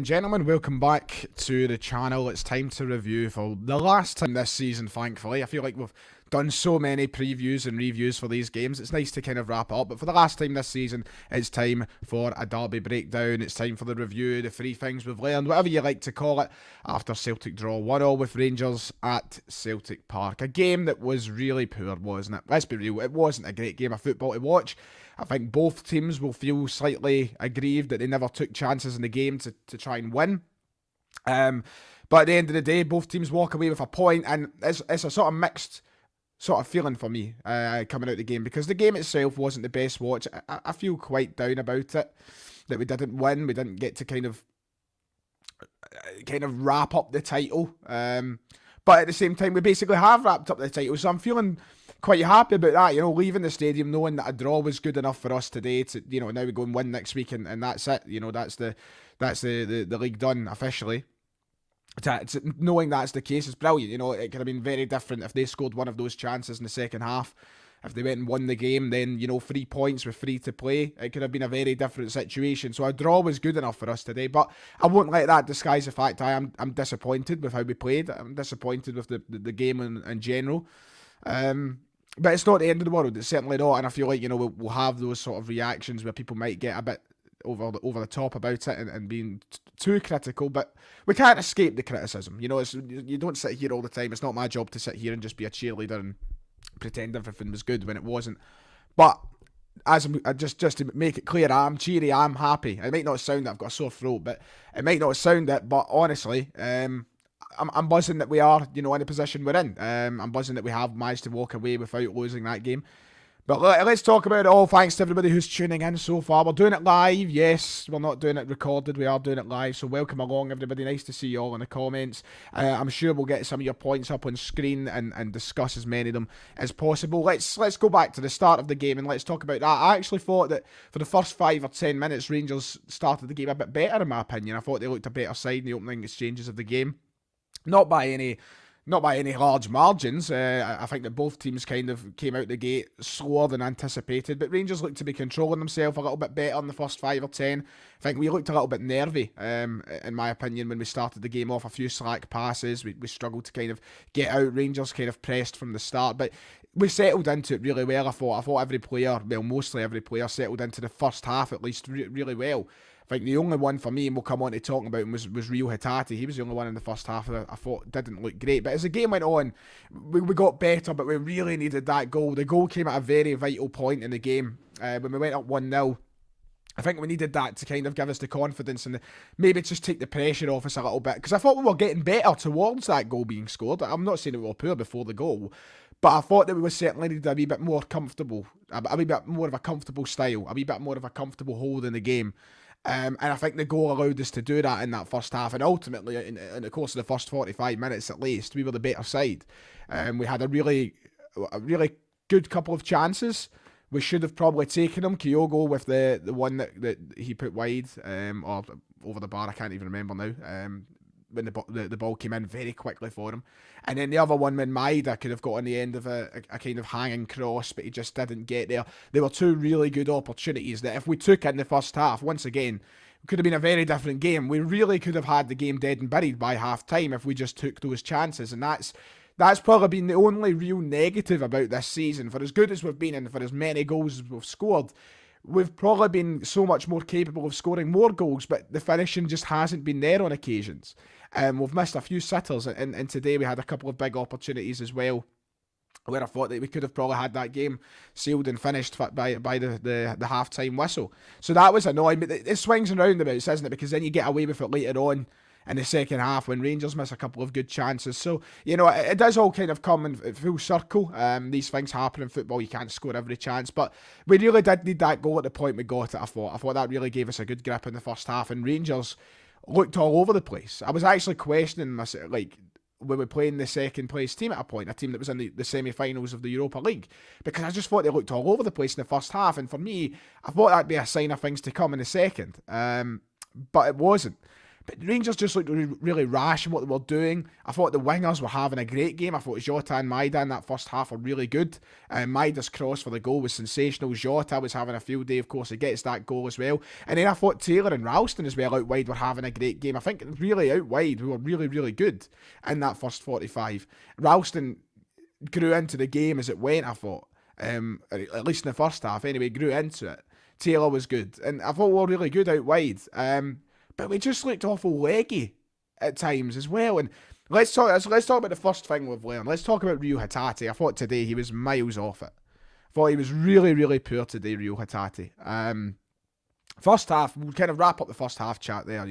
and gentlemen, welcome back to the channel. It's time to review for the last time this season, thankfully. I feel like we've done so many previews and reviews for these games. It's nice to kind of wrap it up, but for the last time this season, it's time for a derby breakdown. It's time for the review, the three things we've learned, whatever you like to call it, after Celtic draw 1-1 with Rangers at Celtic Park. A game that was really poor, wasn't it? Let's be real, it wasn't a great game of football to watch. I think both teams will feel slightly aggrieved that they never took chances in the game to try and win. But at the end of the day, both teams walk away with a point, and it's a sort of mixed sort of feeling for me coming out of the game, because the game itself wasn't the best watch. I feel quite down about it, that we didn't win. We didn't get to kind of wrap up the title. But at the same time, we basically have wrapped up the title, so I'm feeling quite happy about that, leaving the stadium knowing that a draw was good enough for us today to, now we go and win next week, and that's it. That's the league done officially. Knowing that's the case is brilliant. It could have been very different if they scored one of those chances in the second half. If they went and won the game, then 3 points with 3 to play, it could have been a very different situation. So a draw was good enough for us today, but I won't let that disguise the fact I'm disappointed with how we played. I'm disappointed with the game in general. But it's not the end of the world. It's certainly not, and I feel like we'll have those sort of reactions where people might get a bit over the top about it and being too critical. But we can't escape the criticism. You don't sit here all the time. It's not my job to sit here and just be a cheerleader and pretend everything was good when it wasn't. But as just to make it clear, I'm cheery. I'm happy. It might not sound that I've got a sore throat, but it might not sound it. But honestly, I'm buzzing that we are, in the position we're in. I'm buzzing that we have managed to walk away without losing that game. But let's talk about it all. Thanks to everybody who's tuning in so far. We're doing it live. Yes, we're not doing it recorded. We are doing it live. So welcome along, everybody. Nice to see you all in the comments. I'm sure we'll get some of your points up on screen and discuss as many of them as possible. Let's go back to the start of the game and let's talk about that. I actually thought that for the first 5 or 10 minutes, Rangers started the game a bit better, in my opinion. I thought they looked a better side in the opening exchanges of the game. Not by any large margins. I think that both teams kind of came out the gate slower than anticipated, but Rangers looked to be controlling themselves a little bit better in the first 5 or 10. I think we looked a little bit nervy, in my opinion, when we started the game off. A few slack passes. We struggled to kind of get out. Rangers kind of pressed from the start, but we settled into it really well. I thought every player, well, mostly every player, settled into the first half at least really well. I think the only one for me, and we'll come on to talking about him, was real Hatate. He was the only one in the first half that I thought didn't look great. But as the game went on, we got better, but we really needed that goal. The goal came at a very vital point in the game. When we went up 1-0, I think we needed that to kind of give us the confidence and maybe just take the pressure off us a little bit. Because I thought we were getting better towards that goal being scored. I'm not saying that we were poor before the goal, but I thought that we were certainly needed a wee bit more comfortable, a wee bit more of a comfortable style, a wee bit more of a comfortable hold in the game. And I think the goal allowed us to do that in that first half, and ultimately, in the course of the first 45 minutes at least, we were the better side. We had a really good couple of chances. We should have probably taken them. Kyogo with the one that he put wide, or over the bar, I can't even remember now. When the ball came in very quickly for him. And then the other one, when Maida could have got on the end of a kind of hanging cross, but he just didn't get there. They were 2 really good opportunities that if we took in the first half, once again, it could have been a very different game. We really could have had the game dead and buried by half time if we just took those chances. And that's probably been the only real negative about this season. For as good as we've been and for as many goals as we've scored, we've probably been so much more capable of scoring more goals, but the finishing just hasn't been there on occasions. We've missed a few sitters, and today we had a couple of big opportunities as well, where I thought that we could have probably had that game sealed and finished by the half-time whistle. So that was annoying, but it swings and roundabouts, isn't it? Because then you get away with it later on in the second half when Rangers miss a couple of good chances. So, it does all kind of come in full circle. These things happen in football. You can't score every chance. But we really did need that goal at the point we got it, I thought. I thought that really gave us a good grip in the first half. And Rangers looked all over the place. I was actually questioning myself, like, we were playing the second place team at a point, a team that was in the semi-finals of the Europa League, because I just thought they looked all over the place in the first half. And for me, I thought that'd be a sign of things to come in the second. But it wasn't. But Rangers just looked really rash in what they were doing. I thought the wingers were having a great game. I thought Jota and Maida in that first half were really good. Maida's cross for the goal was sensational. Jota was having a field day, of course. He gets that goal as well. And then I thought Taylor and Ralston as well out wide were having a great game. I think really out wide we were really, really good in that first 45. Ralston grew into the game as it went, I thought. At least in the first half anyway, grew into it. Taylor was good. And I thought we were really good out wide. But we just looked awful leggy at times as well. And let's talk about the first thing we've learned. Let's talk about Ryu Hatate. I thought today he was miles off it. I thought he was really, really poor today, Ryu Hatate. First half, we'll kind of wrap up the first half chat there,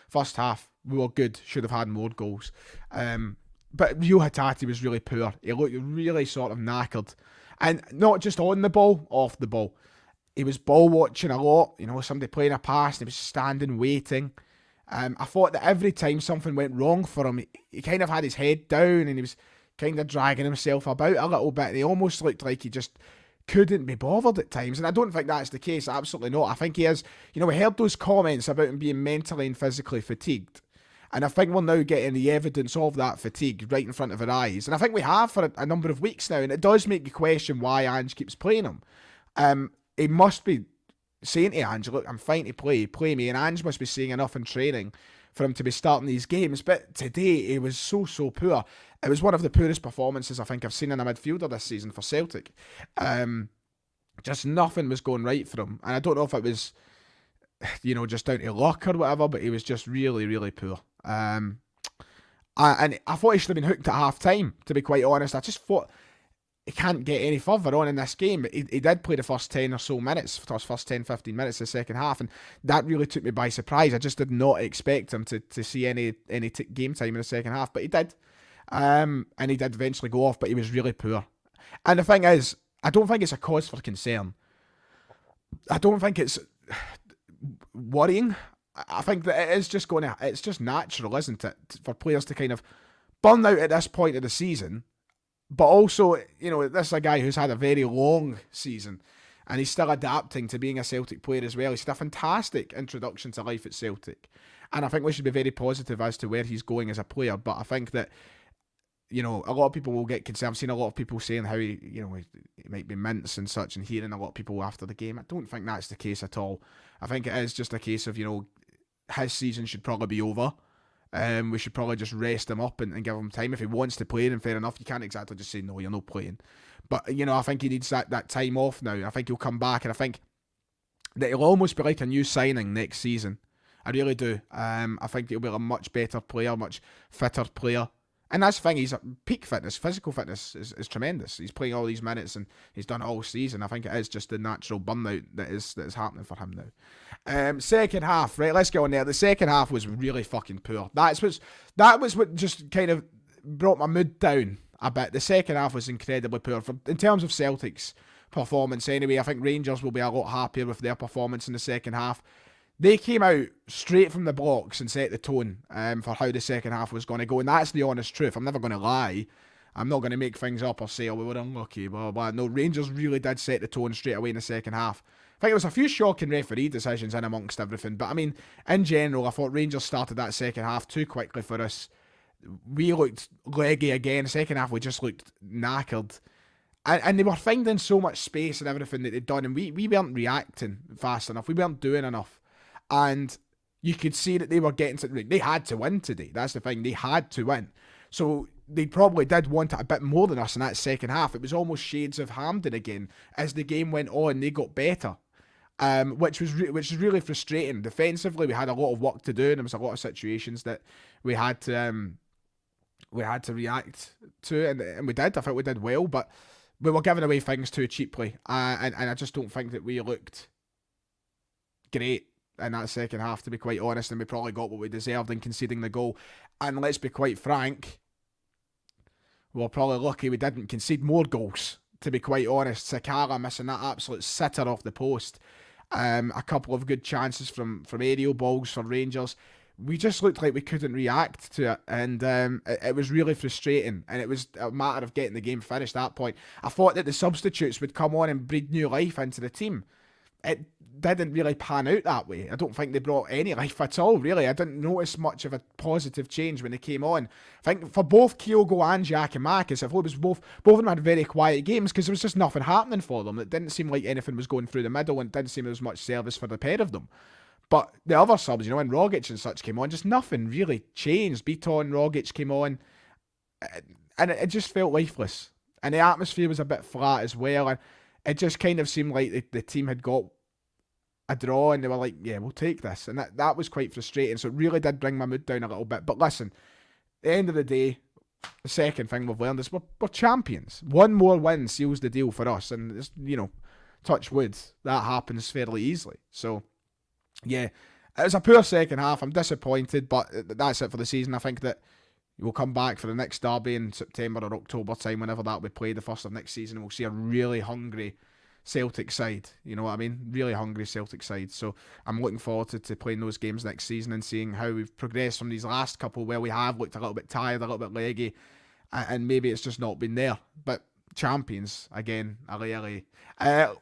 First half, we were good. Should have had more goals. But Ryu Hatate was really poor. He looked really sort of knackered. And not just on the ball, off the ball. He was ball watching a lot, somebody playing a pass and he was standing waiting. I thought that every time something went wrong for him, he kind of had his head down and he was kind of dragging himself about a little bit. And he almost looked like he just couldn't be bothered at times. And I don't think that's the case, absolutely not. I think he is, we heard those comments about him being mentally and physically fatigued. And I think we're now getting the evidence of that fatigue right in front of our eyes. And I think we have for a number of weeks now. And it does make you question why Ange keeps playing him. He must be saying to Ange, look, I'm fine to play me. And Ange must be saying enough in training for him to be starting these games. But today, he was so poor. It was one of the poorest performances I think I've seen in a midfielder this season for Celtic. Just nothing was going right for him. And I don't know if it was, just down to luck or whatever, but he was just really, really poor. And I thought he should have been hooked at half-time, to be quite honest. I just thought he can't get any further on in this game. He did play the first 10 or so minutes, first 10, 15 minutes of the second half, and that really took me by surprise. I just did not expect him to see any game time in the second half, but he did. And he did eventually go off, but he was really poor. And the thing is, I don't think it's a cause for concern. I don't think it's worrying. I think that it's just natural, isn't it, for players to kind of burn out at this point of the season. But also, this is a guy who's had a very long season and he's still adapting to being a Celtic player as well. He's had a fantastic introduction to life at Celtic. And I think we should be very positive as to where he's going as a player. But I think that, a lot of people will get concerned. I've seen a lot of people saying how he might be mince and such, and hearing a lot of people after the game. I don't think that's the case at all. I think it is just a case of, his season should probably be over. We should probably just rest him up and give him time. If he wants to play, then fair enough. You can't exactly just say, no, you're not playing. But, I think he needs that time off now. I think he'll come back, and I think that he'll almost be like a new signing next season. I really do. I think he'll be a much better player, much fitter player. And that's the thing, he's at peak fitness, physical fitness is tremendous. He's playing all these minutes and he's done it all season. I think it is just the natural burnout that is happening for him now. Second half, right, let's get on there. The second half was really fucking poor. That was what just kind of brought my mood down a bit. The second half was incredibly poor. In terms of Celtic's performance anyway, I think Rangers will be a lot happier with their performance in the second half. They came out straight from the blocks and set the tone for how the second half was going to go. And that's the honest truth. I'm never going to lie. I'm not going to make things up or say, we were unlucky, blah, blah, blah. No, Rangers really did set the tone straight away in the second half. I think there was a few shocking referee decisions in amongst everything. But, in general, I thought Rangers started that second half too quickly for us. We looked leggy again. Second half, we just looked knackered. And they were finding so much space and everything that they'd done. And we weren't reacting fast enough. We weren't doing enough. And you could see that they were getting to... They had to win today. That's the thing. They had to win. So they probably did want it a bit more than us in that second half. It was almost shades of Hampden again. As the game went on, they got better. Which is really frustrating. Defensively, we had a lot of work to do, and there was a lot of situations that we had to react to, and we did. I think we did well, but we were giving away things too cheaply. And I just don't think that we looked great in that second half, to be quite honest, and we probably got what we deserved in conceding the goal. And let's be quite frank, we were probably lucky we didn't concede more goals, to be quite honest. Sakala missing that absolute sitter off the post. A couple of good chances from aerial balls for Rangers. We just looked like we couldn't react to it, and it was really frustrating, and it was a matter of getting the game finished at that point. I thought that the substitutes would come on and breathe new life into the team. it didn't really pan out that way. I don't think they brought any life at all, really. I didn't notice much of a positive change when they came on. I think for both Kyogo and Giakoumakis, I thought it was both of them had very quiet games because there was just nothing happening for them. It didn't seem like anything was going through the middle, and it didn't seem there was much service for the pair of them. But the other subs, when Rogic and such came on, just nothing really changed. Beaton, Rogic came on, and it just felt lifeless. And the atmosphere was a bit flat as well, and it just kind of seemed like the team had got a draw and they were like, yeah, we'll take this. And that was quite frustrating. So it really did bring my mood down a little bit. But listen, at the end of the day, the second thing we've learned is we're champions. One more win seals the deal for us. And, it's, touch wood, that happens fairly easily. So, yeah, it was a poor second half. I'm disappointed, but that's it for the season. I think that we'll come back for the next derby in September or October time, whenever that we play the first of next season. We'll see a really hungry Celtic side, you know what I mean? Really hungry Celtic side. So I'm looking forward to playing those games next season and seeing how we've progressed from these last couple where we have looked a little bit tired, a little bit leggy, and maybe it's just not been there. But champions, again, a really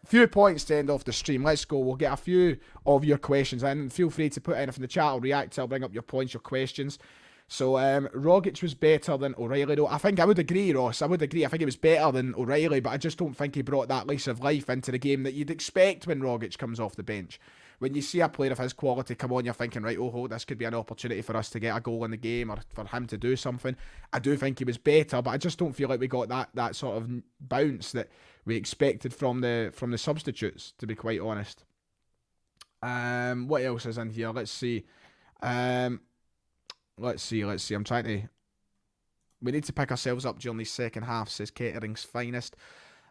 few points to end off the stream. Let's go. We'll get a few of your questions in. Feel free to put anything in the chat. I'll react. I'll bring up your points, your questions. So, Rogic was better than O'Reilly, though. I think I would agree, Ross. I would agree. I think he was better than O'Reilly, but I just don't think he brought that lease of life into the game that you'd expect when Rogic comes off the bench. When you see a player of his quality come on, you're thinking, right, this could be an opportunity for us to get a goal in the game or for him to do something. I do think he was better, but I just don't feel like we got that sort of bounce that we expected from the substitutes, to be quite honest. What else is in here? Let's see. Let's see. I'm trying to... We need to pick ourselves up during the second half, says Kettering's Finest.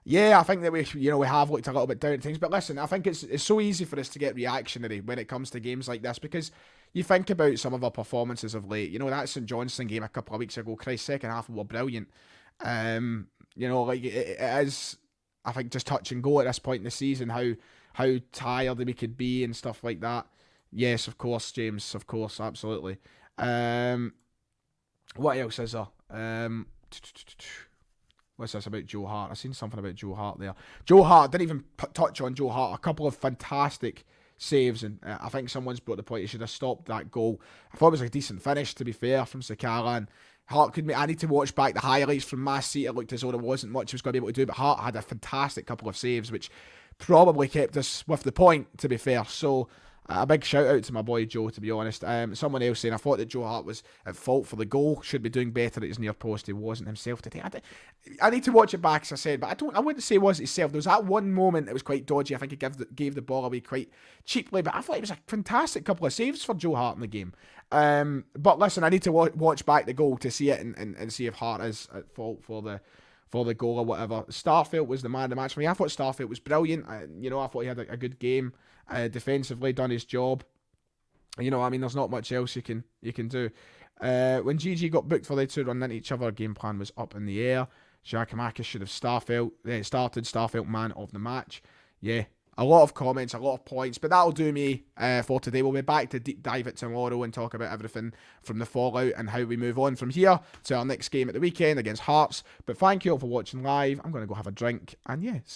Yeah, I think that we have looked a little bit down at things. But listen, I think it's so easy for us to get reactionary when it comes to games like this, because you think about some of our performances of late. That St Johnstone game a couple of weeks ago, Christ, second half were brilliant. It is, I think, just touch and go at this point in the season, how tired we could be and stuff like that. Yes, of course, James, of course, absolutely. What else is there? What's this about Joe Hart? I've seen something about Joe Hart there. Joe Hart, didn't even touch on Joe Hart. A couple of fantastic saves, and I think someone's brought the point he should have stopped that goal. I thought it was a decent finish, to be fair, from Sakala, and Hart could make... I need to watch back the highlights from my seat. It looked as though there wasn't much he was going to be able to do, but Hart had a fantastic couple of saves, which probably kept us with the point, to be fair. So... a big shout out to my boy Joe, to be honest. Someone else saying, I thought that Joe Hart was at fault for the goal, should be doing better at his near post. He wasn't himself today. I need to watch it back, as I said, but I wouldn't say it was himself. There was that one moment that was quite dodgy. I think he gave the ball away quite cheaply, but I thought it was a fantastic couple of saves for Joe Hart in the game. But listen, I need to watch back the goal to see it and see if Hart is at fault for the goal or whatever. Starfelt was the man of the match for me. I thought Starfelt was brilliant. I thought he had a good game. Defensively, done his job. There's not much else you can do. When GG got booked for the two run into each other, game plan was up in the air. Giakoumakis should have started Starfelt man of the match. Yeah, a lot of comments, a lot of points, but that'll do me for today. We'll be back to deep dive it tomorrow and talk about everything from the fallout and how we move on from here to our next game at the weekend against Hearts. But thank you all for watching live. I'm going to go have a drink, and yeah,